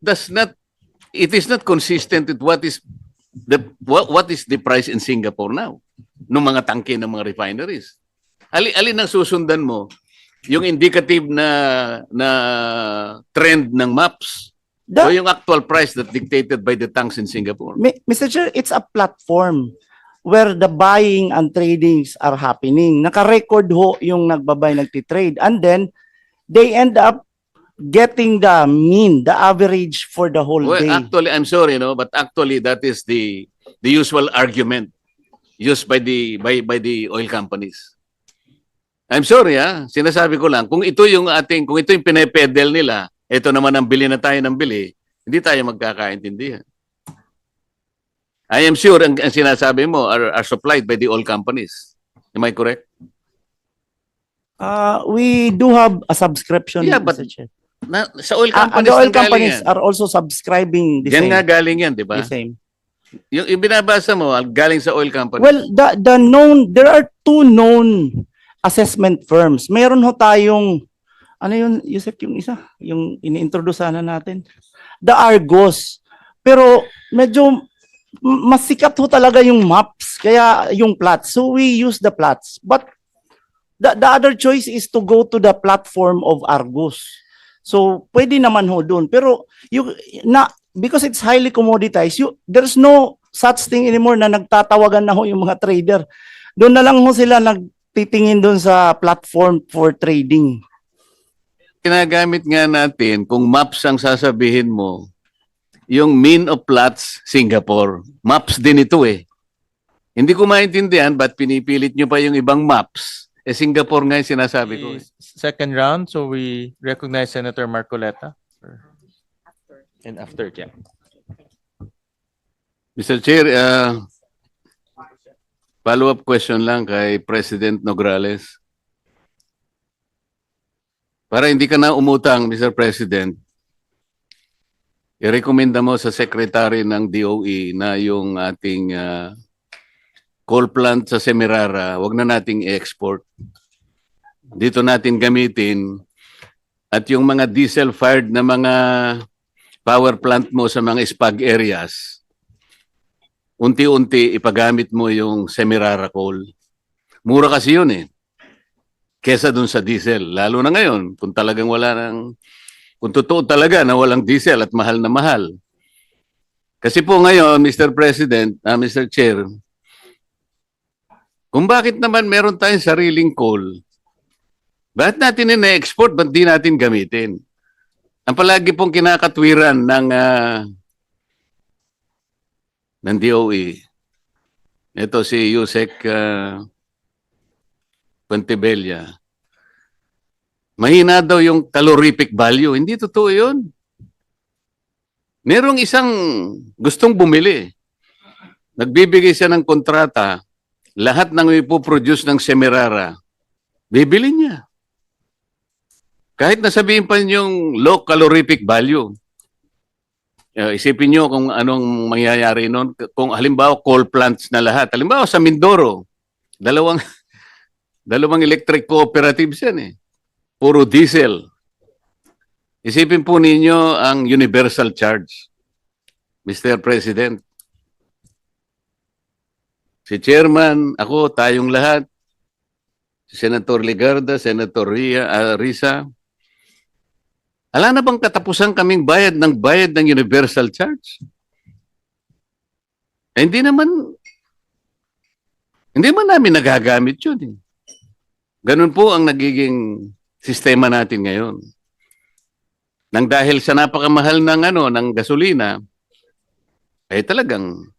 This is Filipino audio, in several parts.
does not, it is not consistent with what is the price in Singapore now ng mga tangke ng mga refineries. Alin ang susundan mo? Yung indicative na trend ng maps o yung actual price that dictated by the tanks in Singapore? Mr. Chair, it's a platform where the buying and tradings are happening. Naka-record ho yung nagbabay, nagtitrade. And then, they end up getting the mean, the average for the whole Well, day. actually, I'm sorry, no, but actually that is the usual argument used by the oil companies. I'm sorry, sinasabi ko lang, kung ito yung pinepedel nila, ito naman ang bili na tayo ng bili, hindi tayo magkakaintindihan. I am sure ang sinasabi mo are supplied by the oil companies. Am I correct? We do have a subscription, Yeah, but Mr. Chair. Sa oil And companies, the oil nang galing companies yan. are also subscribing the Yan same. nga galing yan, di ba? The same. Yung binabasa mo, galing sa oil company. Well, there are two known assessment firms. Meron ho tayong, ano yun, Yusef, yung isa, yung ini-introduce sana natin. The Argos. Pero medyo mas sikat ho talaga yung maps, kaya yung plots. So we use the plots. But the other choice is to go to the platform of Argos. So pwede naman ho doon. Pero because it's highly commoditized, there's no such thing anymore na nagtatawagan na ho yung mga trader. Doon na lang ho sila nagtitingin doon sa platform for trading. Ginagamit nga natin, kung maps ang sasabihin mo, yung mean of plots, Singapore. Maps din ito eh. Hindi ko maintindihan, ba't pinipilit nyo pa yung ibang maps? Singapore nga yung sinasabi ko. Second round, so we recognize Senator Marcoleta. And after, yeah. Mr. Chair, follow-up question lang kay President Nograles. Para hindi ka na umutang, Mr. President, i-recommenda mo sa Secretary ng DOE na yung ating coal plant sa Semirara, wag na nating i-export. Dito natin gamitin at yung mga diesel-fired na mga power plant mo sa mga spag areas, unti-unti ipagamit mo yung Semirara coal. Mura kasi yun eh. Kesa dun sa diesel. Lalo na ngayon, kung talagang kung totoo talaga na walang diesel at mahal na mahal. Kasi po ngayon, Mr. President, Mr. Chair, kung bakit naman meron tayong sariling coal, bakit natin ina-export, ba't di natin gamitin? Ang palagi pong kinakatwiran ng DOE, ito si Yusek Puentebella, mahina daw yung calorific value. Hindi totoo yun. Merong isang gustong bumili. Nagbibigay siya ng kontrata, lahat ng ipoproduce ng Semirara, bibili niya. Kahit nasabihin pa yung low calorific value. Isipin nyo kung anong mangyayari noon. Kung halimbawa coal plants na lahat. Halimbawa sa Mindoro, dalawang electric cooperatives yan eh. Puro diesel. Isipin po ninyo ang universal charge, Mr. President. Si Chairman, ako, tayong lahat, si Senator Legarda, Senator Risa, ala na bang katapusan kaming bayad ng universal charge? Hindi naman namin nagagamit yun eh. Ganun po ang nagiging sistema natin ngayon. Nang dahil sa napakamahal ng gasolina, ay talagang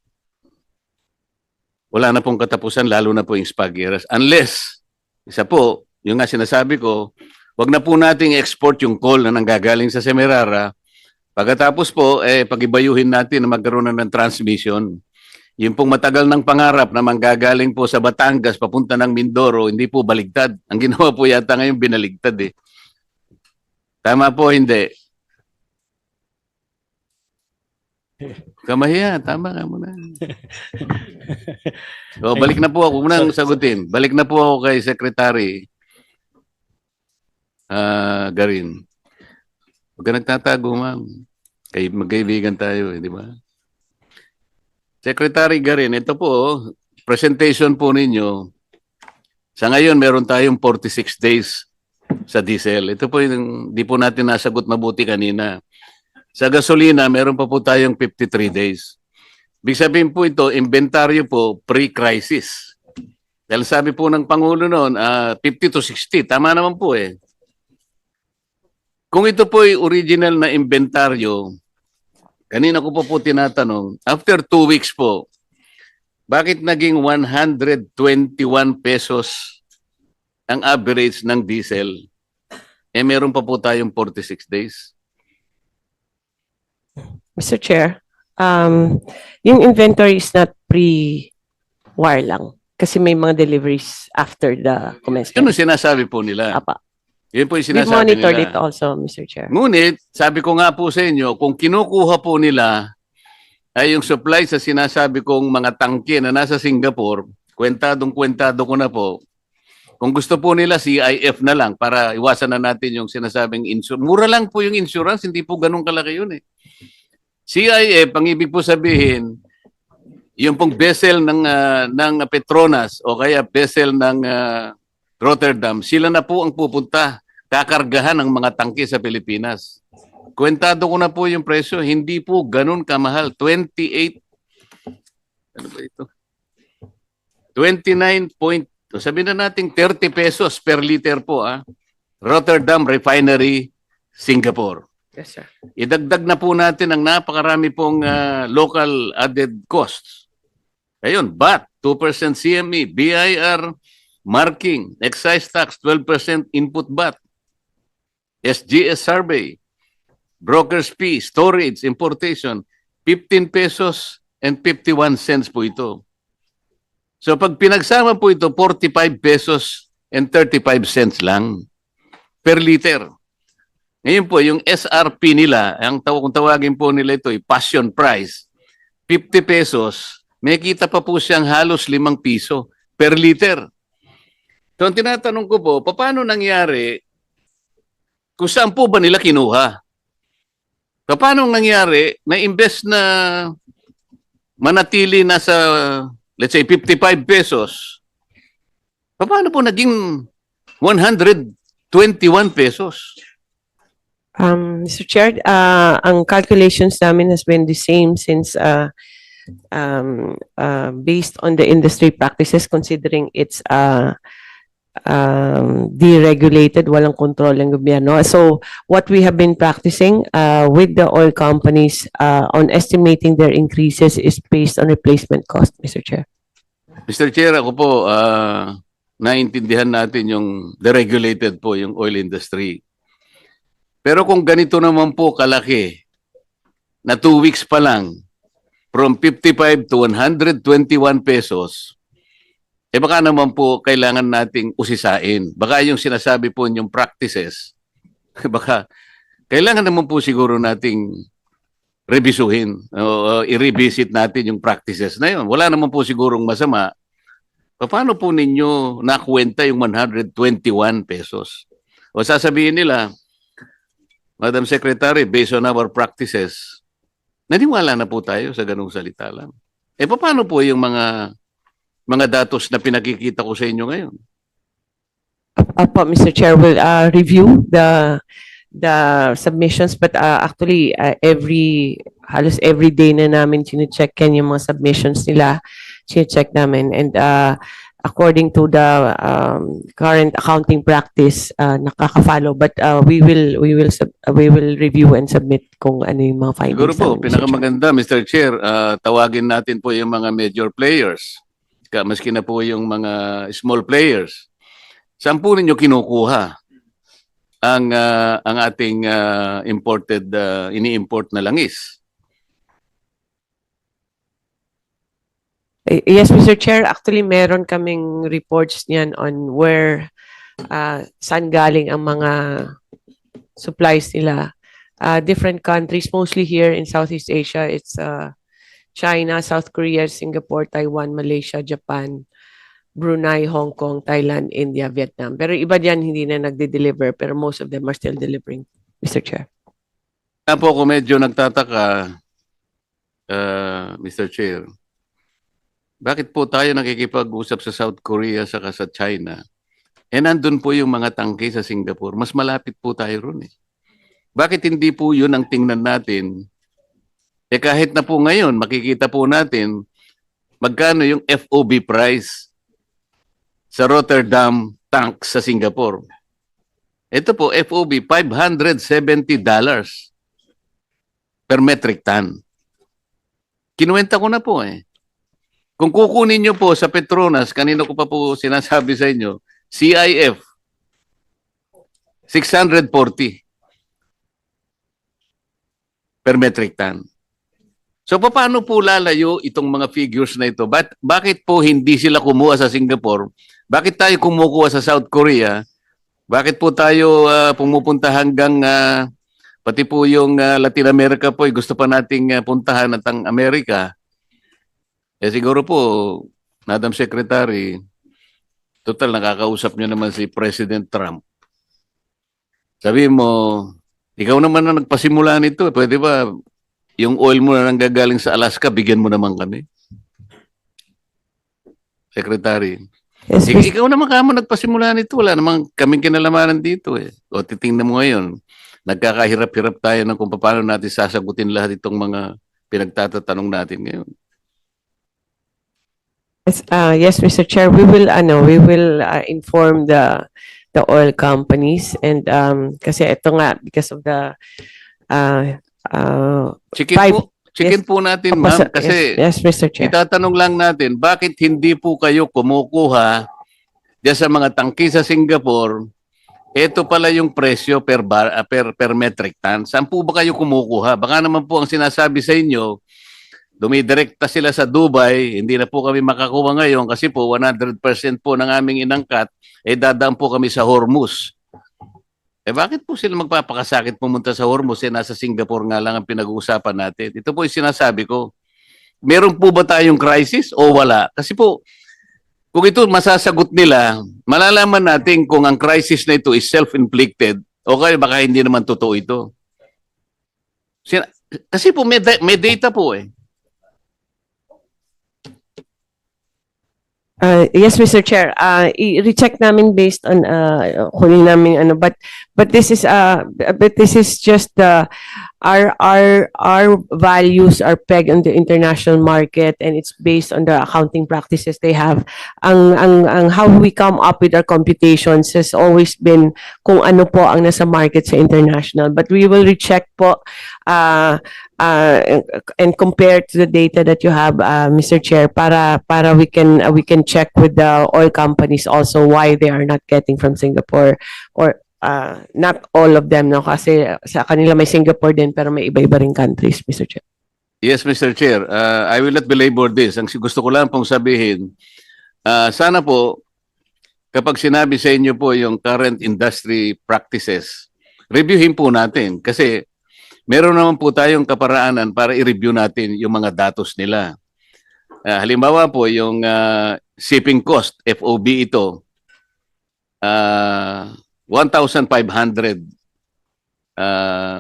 wala na pong katapusan, lalo na po yung spag-areas. Unless, isa po, yung nga sinasabi ko, wag na po nating export yung coal na nanggagaling sa Semirara. Pagkatapos po, pag-ibayuhin natin na magkaroon na ng transmission. Yung pong matagal ng pangarap na manggagaling po sa Batangas, papunta ng Mindoro, hindi po baligtad. Ang ginawa po yata ngayon, binaligtad eh. Tama po, hindi. Kamahiya, tama ka muna. So, balik na po ako. Munang sagutin. Balik na po ako kay Secretary Garin. Huwag ka nagtatago, ma'am. Magkaibigan tayo, di ba? Secretary Garin, ito po, presentation po ninyo. Sa ngayon, meron tayong 46 days sa diesel. Ito po yung di po natin nasagot mabuti kanina. Sa gasolina, meron pa po tayong 53 days. Ibig sabihin po ito, inventaryo po pre-crisis. Dahil sabi po ng Pangulo noon, 50 to 60. Tama naman po eh. Kung ito po ay original na inventaryo, kanina ko po tinatanong, after 2 weeks po, bakit naging 121 pesos ang average ng diesel? Eh meron pa po tayong 46 days. Mr. Chair, yung inventory is not pre-war lang. Kasi may mga deliveries after the Yun commencement. ang sinasabi po nila. Apa. Yun po yung We sinasabi monitored it nila. also, Mr. Chair. Ngunit, sabi ko nga po sa inyo, kung kinukuha po nila ay yung supply sa sinasabi kong mga tangke na nasa Singapore, kwentado ko na po. Kung gusto po nila, CIF na lang para iwasan na natin yung sinasabing insurance. Mura lang po yung insurance, hindi po ganun kalaki yun eh. CIF, ang ibig po sabihin, yung pong vessel ng Petronas o kaya vessel ng Rotterdam, sila na po ang pupunta, kakargahan ng mga tangke sa Pilipinas. Kwentado ko na po yung presyo, hindi po ganun kamahal. 28, ano ba ito? 29 point, sabihin na natin 30 pesos per liter po. Rotterdam Refinery, Singapore. Yes, sir. Idagdag na po natin ang napakarami pong local added costs. Ayun, VAT, 2% CME, BIR, marking, excise tax, 12% input VAT, SGS survey, broker's fee, storage, importation, 15 pesos and 51 cents po ito. So pag pinagsama po ito, 45 pesos and 35 cents lang per liter. Ngayon po, yung SRP nila, kung tawagin po nila ito, passion price, 50 pesos, may kita pa po siyang halos 5 piso per liter. So ang tinatanong ko po, paano nangyari kung saan po ba nila kinuha? Paano nangyari na imbes na manatili na sa, let's say, 55 pesos, paano po naging 121 pesos? Mr. Chair, ang calculations namin has been the same since based on the industry practices, considering it's deregulated, walang kontrol ng gobyerno. So what we have been practicing with the oil companies on estimating their increases is based on replacement cost, Mr. Chair. Mr. Chair, ako po, naintindihan natin yung deregulated po yung oil industry. Pero kung ganito naman po kalaki, na 2 weeks pa lang, from 55 to 121 pesos, baka naman po kailangan nating usisain. Baka yung sinasabi po yung practices, baka kailangan naman po siguro nating revisuhin o i-revisit natin yung practices na yun. Wala naman po sigurong masama. Paano po ninyo nakuwenta yung 121 pesos? O sasabihin nila, Madam Secretary, based on our practices, naniwala na po tayo sa ganung salita lang. Paano po yung mga datos na pinakikita ko sa inyo ngayon? Apo, Mr. Chair, will review the submissions, but actually halos every day na namin chine-check yung mga submissions nila, chine-check namin, and according to the current accounting practice, nakaka-follow, but we will review and submit kung ano yung mga findings. Siguro po, namin, Mr. Chair. pinakamaganda, Mr. Chair, tawagin natin po yung mga major players, maski na po yung mga small players. Saan po ninyo kinukuha ang ating imported, ini-import na langis? Yes, Mr. Chair, actually meron kaming reports niyan on where saan galing ang mga supplies nila. Different countries, mostly here in Southeast Asia, it's China, South Korea, Singapore, Taiwan, Malaysia, Japan, Brunei, Hong Kong, Thailand, India, Vietnam. Pero iba diyan hindi na nagde-deliver, pero most of them are still delivering, Mr. Chair. po ako medyo nagtataka, Mr. Chair. Bakit po tayo nakikipag-usap sa South Korea saka sa China? Nandun po yung mga tangke sa Singapore. Mas malapit po tayo ron eh. Bakit hindi po yun ang tingnan natin? Kahit na po ngayon, makikita po natin magkano yung FOB price sa Rotterdam tank sa Singapore. Ito po, FOB, $570 per metric ton. Kinuwenta ko na po eh. Kung kukunin nyo po sa Petronas, kanino ko pa po sinasabi sa inyo, CIF, 640 per metric ton. So paano po lalayo itong mga figures na ito? Bakit po hindi sila kumuha sa Singapore? Bakit tayo kumukuha sa South Korea? Bakit po tayo pumupunta hanggang pati po yung Latin America po, gusto pa nating puntahan at ang Amerika? Siguro po, Madam Secretary, total nakakausap nyo naman si President Trump. Sabi mo, ikaw naman na nagpasimula nito. Pwede ba yung oil mo na nanggagaling sa Alaska, bigyan mo naman kami? Secretary. Yes, Ikaw naman kamo nagpasimula nito. Wala namang kaming kinalamanan dito eh. O titingnan mo ngayon, nagkakahirap-hirap tayo ng kung paano natin sasagutin lahat itong mga pinagtatatanong natin ngayon. Yes, Mr. Chair, we will inform the oil companies and kasi ito nga because of the Chicken po natin, ma'am, kasi yes, Mr. Chair. itatanong lang natin, bakit hindi po kayo kumukuha diyan sa mga tangki sa Singapore? Ito pala yung presyo per metric ton. Saan po ba kayo kumukuha? Baka naman po ang sinasabi sa inyo, dumidirekta sila sa Dubai, hindi na po kami makakuha ngayon kasi po 100% po ng aming inangkat, dadaan po kami sa Hormuz. Bakit po sila magpapakasakit pumunta sa Hormuz? Nasa Singapore nga lang ang pinag-uusapan natin. Ito po yung sinasabi ko. Meron po ba tayong crisis o wala? Kasi po, kung ito masasagot nila, malalaman natin kung ang crisis na ito is self-inflicted o kaya baka hindi naman totoo ito. Kasi po may data po eh. Yes, Mr. Chair. I-recheck namin based on kunin namin but this is just our values are pegged on the international market and it's based on the accounting practices they have. Ang how we come up with our computations has always been kung ano po ang nasa market sa international, but we will recheck po and compare to the data that you have, Mr. Chair, para we can check with the oil companies also why they are not getting from Singapore or not all of them, no? Kasi sa kanila may Singapore din pero may iba-iba ring countries, Mr. Chair. Yes, Mr. Chair. I will not belabor this. Ang gusto ko lang pong sabihin, sana po, kapag sinabi sa inyo po yung current industry practices, reviewin po natin. Kasi meron naman po tayong kaparaanan para i-review natin yung mga datos nila. Halimbawa po, yung shipping cost, FOB ito, 1,500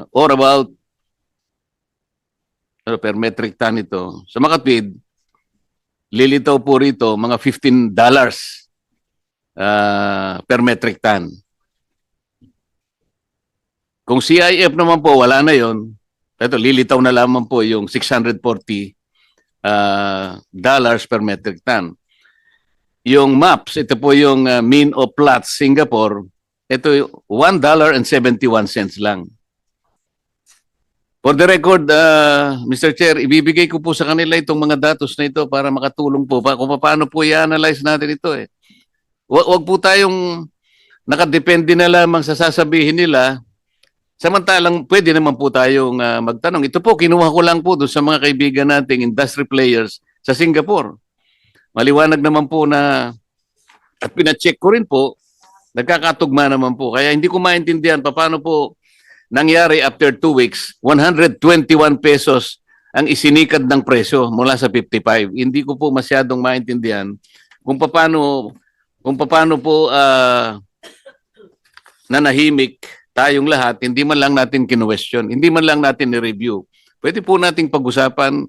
or about per metric ton ito. Sa Makatwid, lilitaw po rito mga $15 per metric ton. Kung CIF naman po, wala na yon. Ito, lilitaw na lamang po yung $640 per metric ton. Yung MAPS, ito po yung mean of Platts Singapore, ito $1.71 lang. For the record, Mr. Chair, ibibigay ko po sa kanila itong mga datos na ito para makatulong po pa kung paano po i-analyze natin ito eh. Wag po tayong nakadepende na lamang sa sasabihin nila. Samantalang pwede naman po tayong magtanong. Ito po, kinuha ko lang po doon sa mga kaibigan nating industry players sa Singapore. Maliwanag naman po na, at pina-check ko rin po, nagkakatugma naman po. Kaya hindi ko maintindihan paano po nangyari after 2 weeks, 121 pesos ang isinikad ng presyo mula sa 55. Hindi ko po masyadong maintindihan kung paano po nanahimik tayong lahat, hindi man lang natin kinu-question, hindi man lang natin ni-review. Pwede po nating pag-usapan,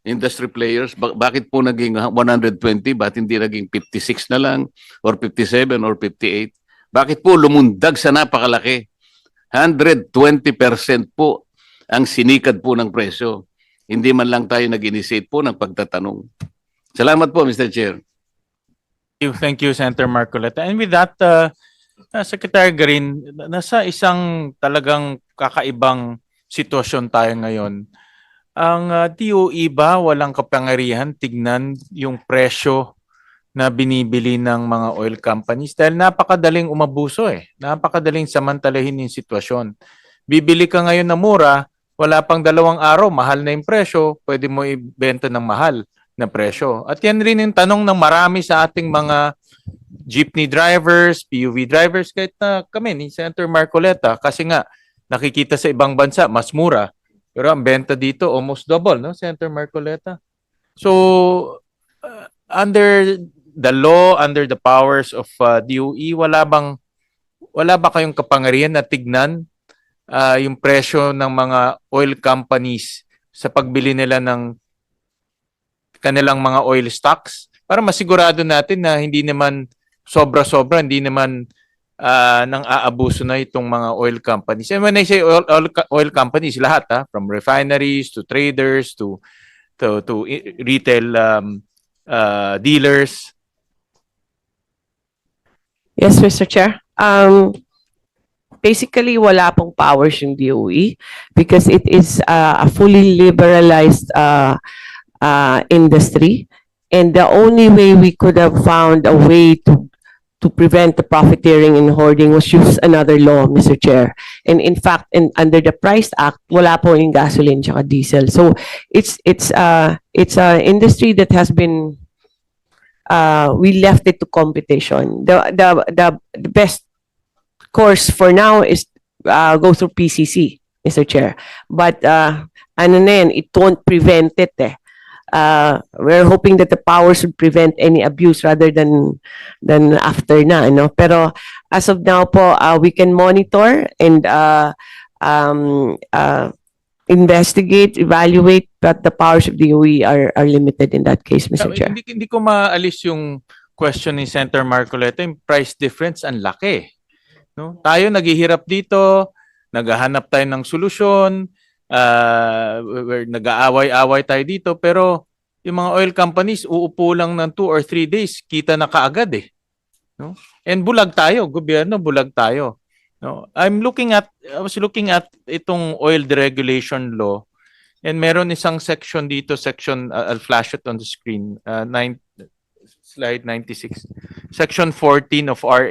industry players, bakit po naging 120, bakit hindi naging 56 na lang, or 57 or 58? Bakit po lumundag sa napakalaki? 120% po ang sinikad po ng presyo. Hindi man lang tayo nag-initiate po ng pagtatanong. Salamat po, Mr. Chair. Thank you, Senator Marcoleta. And with that, Secretary Garin, nasa isang talagang kakaibang sitwasyon tayo ngayon. Ang DOE ba walang kapangyarihan tignan yung presyo na binibili ng mga oil companies? Dahil napakadaling umabuso Napakadaling samantalahin yung sitwasyon. Bibili ka ngayon na mura, wala pang 2 araw, mahal na yung presyo, pwede mo ibenta ng mahal na presyo. At yan rin yung tanong ng marami sa ating mga jeepney drivers, PUV drivers, kahit na kami ni Senator Marcoleta, kasi nga nakikita sa ibang bansa mas mura, pero ang benta dito almost double, no, Senator Marcoleta? So, under the law, under the powers of DOE, wala ba kayong kapangyarihan na tignan yung presyo ng mga oil companies sa pagbili nila ng kanilang mga oil stocks para masigurado natin na hindi naman sobra-sobra, hindi naman nang aabuso na itong mga oil companies. And when I say oil companies, lahat, from refineries to traders to retail dealers. Yes, Mr. Chair. Basically, wala pong powers yung DOE because it is a fully liberalized industry. And the only way we could have found a way to prevent the profiteering and hoarding was use another law, Mr. Chair. And in fact, under the Price Act, wala po yung gasoline tsaka diesel. So it's a industry that has been we left it to competition. The best course for now is go through PCC, Mr. Chair. But ano na yan, it won't prevent it we're hoping that the powers would prevent any abuse rather than after na, no? Pero as of now po, we can monitor and investigate, evaluate, but the powers of the DOE are limited in that case, Mr. Chair. Hindi ko maalis yung question ni Senator Marcoleta, yung price difference ang laki. No? Tayo naghihirap dito, naghahanap tayo ng solusyon, nag-aaway-away tayo dito, pero yung mga oil companies uupo lang ng 2 or 3 days, kita na kaagad no? And bulag tayo, gobyerno, bulag tayo. No? I was looking at itong oil deregulation law, and meron isang section dito, I'll flash it on the screen, slide 96. Section 14 of RA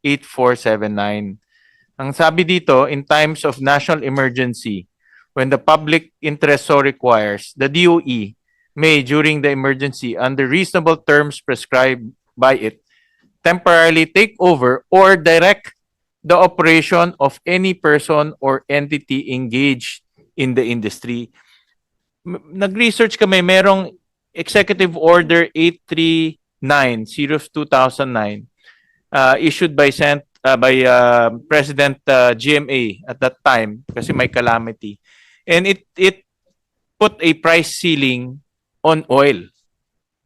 8479. Ang sabi dito, in times of national emergency, when the public interest so requires, the DOE may, during the emergency, under reasonable terms prescribed by it, temporarily take over or direct the operation of any person or entity engaged in the industry. Nag-research kami, merong Executive Order 839 of 2009 issued by President GMA at that time kasi may calamity. And it put a price ceiling on oil.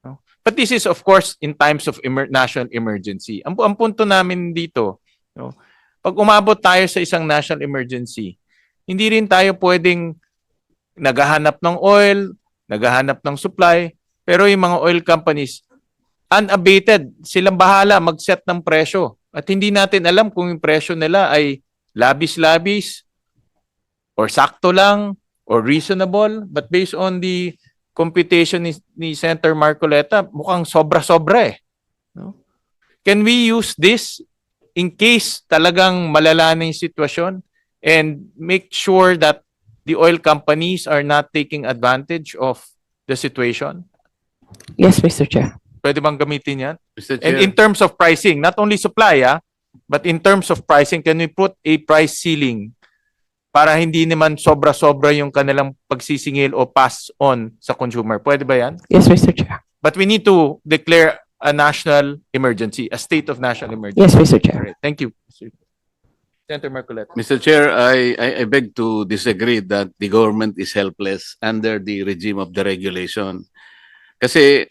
No? But this is of course in times of national emergency. Ang punto namin dito, no, pag umabot tayo sa isang national emergency, hindi rin tayo pwedeng naghahanap ng oil, naghahanap ng supply, pero yung mga oil companies, unabated, silang bahala mag-set ng presyo. At hindi natin alam kung yung presyo nila ay labis-labis, or sakto lang, or reasonable. But based on the computation ni Senator Marcoleta, mukhang sobra-sobra No? Can we use this in case talagang malala na yung sitwasyon and make sure that the oil companies are not taking advantage of the situation? Yes, Mr. Chair. Pwede bang gamitin yan? Mr. And Chair. in terms of pricing, not only supply, but in terms of pricing, can we put a price ceiling para hindi naman sobra-sobra yung kanilang pagsisingil o pass on sa consumer? Pwede ba yan? Yes, Mr. Chair. But we need to declare a national emergency, a state of national emergency. Yes, Mr. Chair. All right. Thank you. Senator Marcoleta. Mr. Chair, I beg to disagree that the government is helpless under the regime of the regulation. Kasi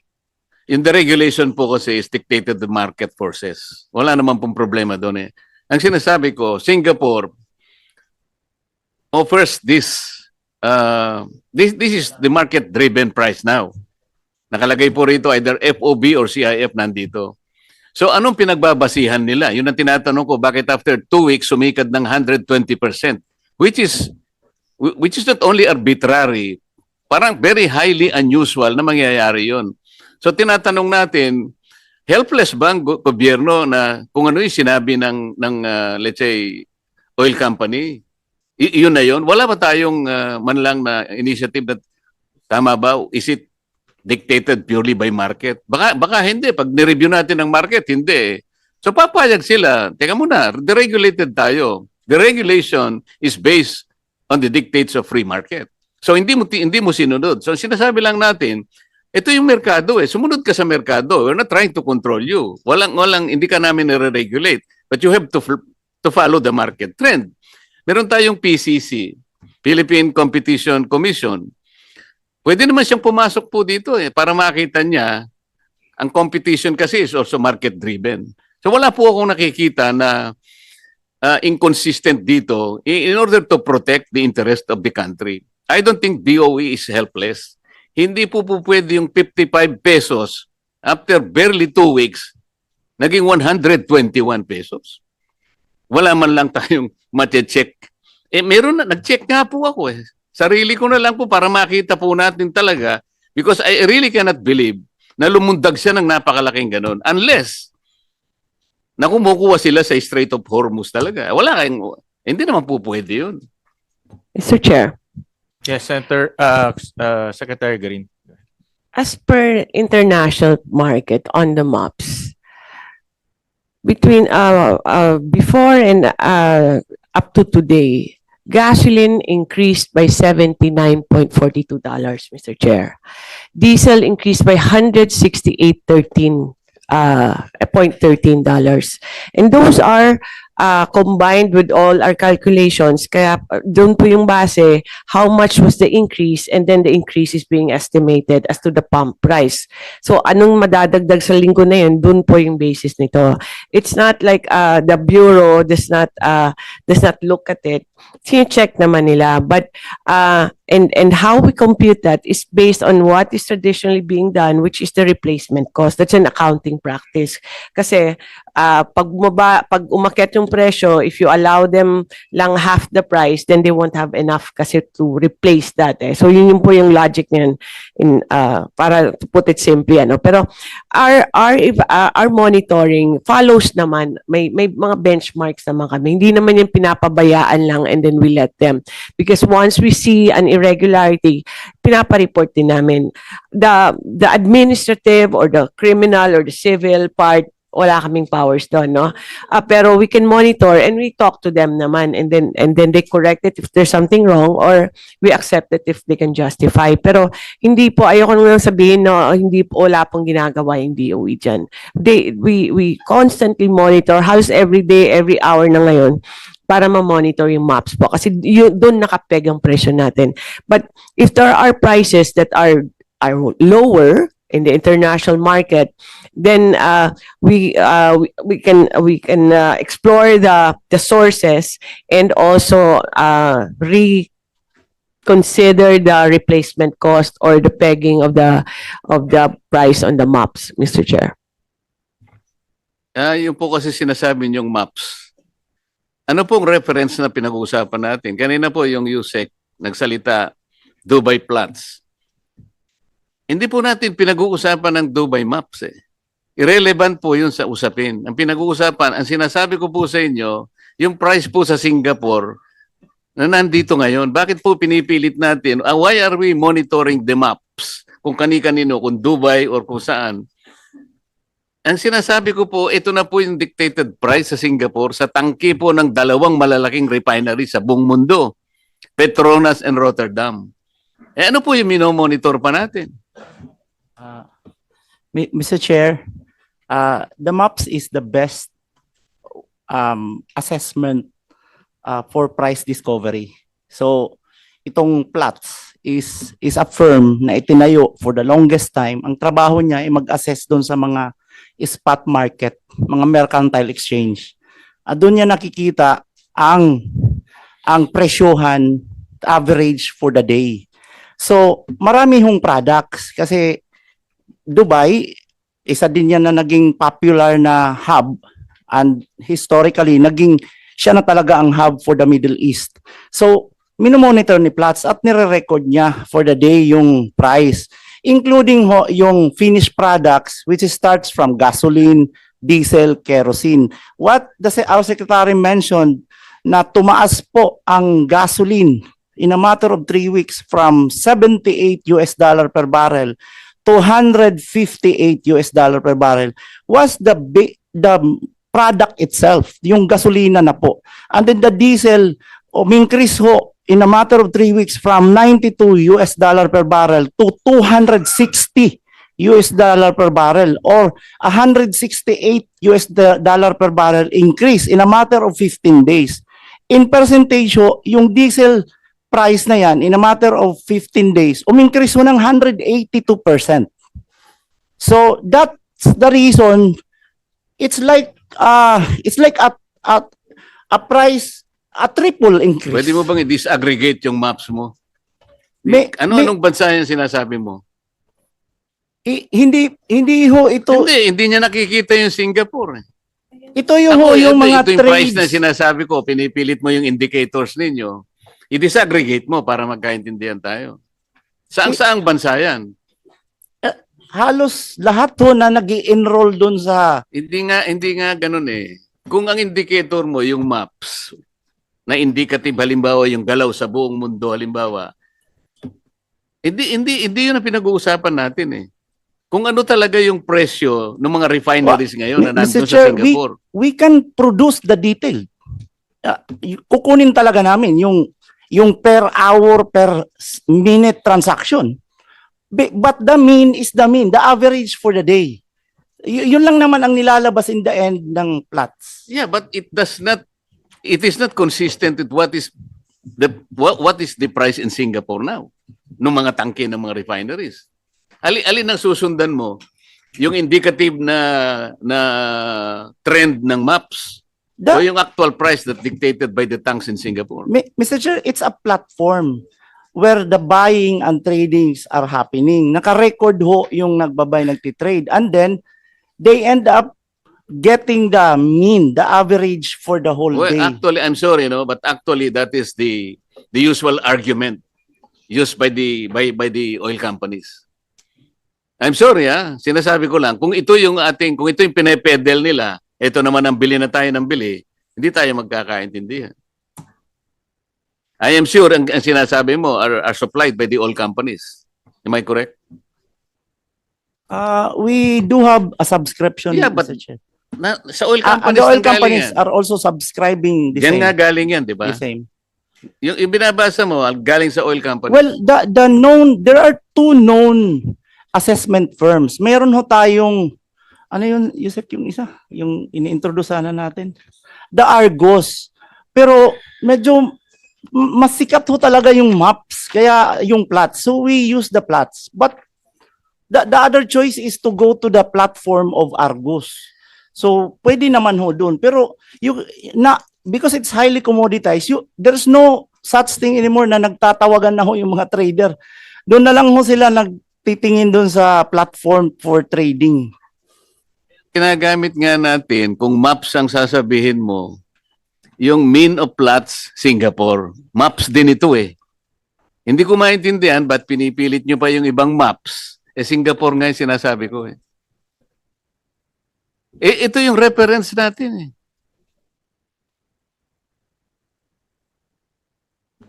yung the regulation po kasi is dictated the market forces. Wala naman pong problema doon eh. Ang sinasabi ko, Singapore offers this is the market-driven price now. Nakalagay po rito either FOB or CIF nandito. So anong pinagbabasihan nila? Yun ang tinatanong ko, bakit after 2 weeks sumikad ng 120%? Which is not only arbitrary, parang very highly unusual na mangyayari yon. So tinatanong natin, helpless ba ang gobyerno na kung ano yung sinabi ng let's say, oil company? Yun na yun. Wala ba tayong man lang na initiative na tama ba? Is it dictated purely by market? Baka hindi. Pag nireview natin ng market, hindi. So papayag sila. Teka muna, deregulated tayo. The regulation is based on the dictates of free market. So hindi mo sinunod. So sinasabi lang natin, ito yung merkado eh. Sumunod ka sa merkado. We're not trying to control you. Hindi ka namin nire-regulate. But you have to follow the market trend. Meron tayong PCC, Philippine Competition Commission. Pwede naman siyang pumasok po dito eh, para makita niya, ang competition kasi is also market-driven. So wala po akong nakikita na inconsistent dito in order to protect the interest of the country. I don't think DOE is helpless. Hindi po pwede yung 55 pesos after barely 2 weeks, naging 121 pesos. Wala man lang tayong mati-check. Meron na, nag-check nga po ako eh. Sarili ko na lang po para makita po natin talaga because I really cannot believe na lumundag siya ng napakalaking ganun unless na kumukuha sila sa Strait of Hormuz talaga. Hindi naman po pwede yun. Mr. Chair, Yes, Senator, Secretary Garin. as per international market on the MOPS, between before and up to today, gasoline increased by $79.42, Mr. Chair. Diesel increased by $168.13. And those are combined with all our calculations. Kaya doon po yung base, how much was the increase, and then the increase is being estimated as to the pump price. So anong madadagdag sa linggo na yun, doon po yung basis nito. It's not like the Bureau does not look at it. Check naman nila. But and how we compute that is based on what is traditionally being done, which is the replacement cost. That's an accounting practice. Kasi pag umakyat yung presyo, if you allow them lang half the price, then they won't have enough kasi to replace that. So yun po yung logic niyan para to put it simply. Pero our monitoring follows naman. May mga benchmarks naman kami. Hindi naman yung pinapabayaan lang and then we let them. Because once we see an irregularity, pinapa-report din namin. The administrative or the criminal or the civil part, wala kaming powers doon, no? Pero we can monitor and we talk to them naman and then they correct it if there's something wrong or we accept it if they can justify. Pero hindi po, ayoko nang sabihin no, hindi po, wala pong ginagawa yung DOE dyan. We constantly monitor, halos every day, every hour na ngayon, para ma-monitor yung maps po. Kasi doon nakapeg ang presyo natin. But if there are prices that are lower in the international market, then we can explore the sources and also reconsider the replacement cost or the pegging of the price on the maps, Mr. Chair. Yung po kasi sinasabi niyong maps. Ano pong reference na pinag-uusapan natin? Kanina po yung USEC nagsalita, Dubai Plots. Hindi po natin pinag-uusapan ng Dubai Maps eh. Irrelevant po yun sa usapin. Ang pinag-uusapan, ang sinasabi ko po sa inyo, yung price po sa Singapore na nandito ngayon. Bakit po pinipilit natin? Why are we monitoring the maps? Kung kani-kanino, kung Dubai or kung saan. Ang sinasabi ko po, ito na po yung dictated price sa Singapore sa tangke po ng dalawang malalaking refinery sa buong mundo. Petronas and Rotterdam. Ano po yung minomonitor pa natin? Mr. Chair, the MOPS is the best assessment for price discovery. So itong Platts is a firm na itinayo for the longest time. Ang trabaho niya ay mag-assess doon sa mga spot market, mga mercantile exchange. At doon niya nakikita ang presyohan average for the day. So marami hong products kasi Dubai, isa din yan na naging popular na hub, and historically naging siya na talaga ang hub for the Middle East. So minomonitor ni Platts at nire-record niya for the day yung price, including yung finished products which starts from gasoline, diesel, kerosene. What our secretary mentioned na tumaas po ang gasoline in a matter of 3 weeks from $78 per barrel to $158 per barrel was the product itself, yung gasolina na po. And then the diesel increase ho in a matter of 3 weeks from $92 per barrel to $260 per barrel, or $168 per barrel increase in a matter of 15 days. In percentage ho, yung diesel price na yan in a matter of 15 days, umingkrease ho ng 182%. So that's the reason it's like a price, a triple increase. Pwede mo bang i-disaggregate yung maps mo? Anong bansa yung sinasabi mo? Hindi ho ito. Hindi niya nakikita yung Singapore. Ito yung mga ito yung price trades. na sinasabi ko, pinipilit mo yung indicators ninyo. I-disaggregate mo para magkaintindihan tayo. Saang bansa yan? Halos lahat ho na nag-i-enroll dun sa... Hindi nga ganun eh. Kung ang indicator mo yung maps, na indicative halimbawa yung galaw sa buong mundo halimbawa, hindi yun ang pinag-uusapan natin eh. Kung ano talaga yung presyo ng mga refineries ngayon na nandun sa Singapore. We can produce the detail. Kukunin talaga namin yung per hour, per minute transaction. But the mean is the mean, the average for the day. Yun lang naman ang nilalabas in the end ng Platts. Yeah, but it is not consistent with what is the price in Singapore now ng mga tangke ng mga refineries. Alin ang susundan mo? Yung indicative na trend ng maps o yung actual price that dictated by the tanks in Singapore? Mr. Chair, it's a platform where the buying and tradings are happening. Naka-record ho yung nagbabay, nagtitrade. And then, they end up getting the mean, the average for the whole day. Actually, I'm sorry, but actually that is the usual argument used by the oil companies. I'm sorry, sinasabi ko lang, kung ito yung pinepedel nila, ito naman ang bili na tayo ng bili, hindi tayo magkakaintindihan. I am sure ang sinasabi mo are supplied by the oil companies. Am I correct? We do have a subscription. Yeah, but Mr. Chair. Sa oil companies, the oil companies are also subscribing the Yan same. nga galing yan, di ba? The same. Yung binabasa mo, galing sa oil companies. Well, there are two known assessment firms. Meron ho tayong, ano yun, Yusef, yung isa? Yung ini-introduce sana natin. The Argos. Pero medyo mas sikat ho talaga yung maps, kaya yung Platts. So we use the Platts. But the other choice is to go to the platform of Argos. So pwede naman ho doon. Pero because it's highly commoditized, there's no such thing anymore na nagtatawagan na ho yung mga trader. Doon na lang ho sila nagtitingin doon sa platform for trading. Ginagamit nga natin, kung maps ang sasabihin mo, yung mean of Platts, Singapore. Maps din ito eh. Hindi ko maintindihan ba't pinipilit nyo pa yung ibang maps. Singapore nga yung sinasabi ko eh. Ito yung reference natin eh.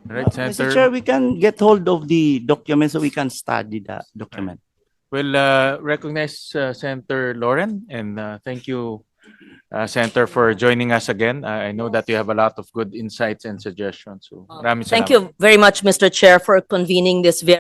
Right, Mr. Senator. Chair, we can get hold of the document so we can study the document. We'll recognize Senator Lauren, and thank you, Senator, for joining us again. I know that you have a lot of good insights and suggestions. So, maraming Thank salamat. you very much, Mr. Chair, for convening this very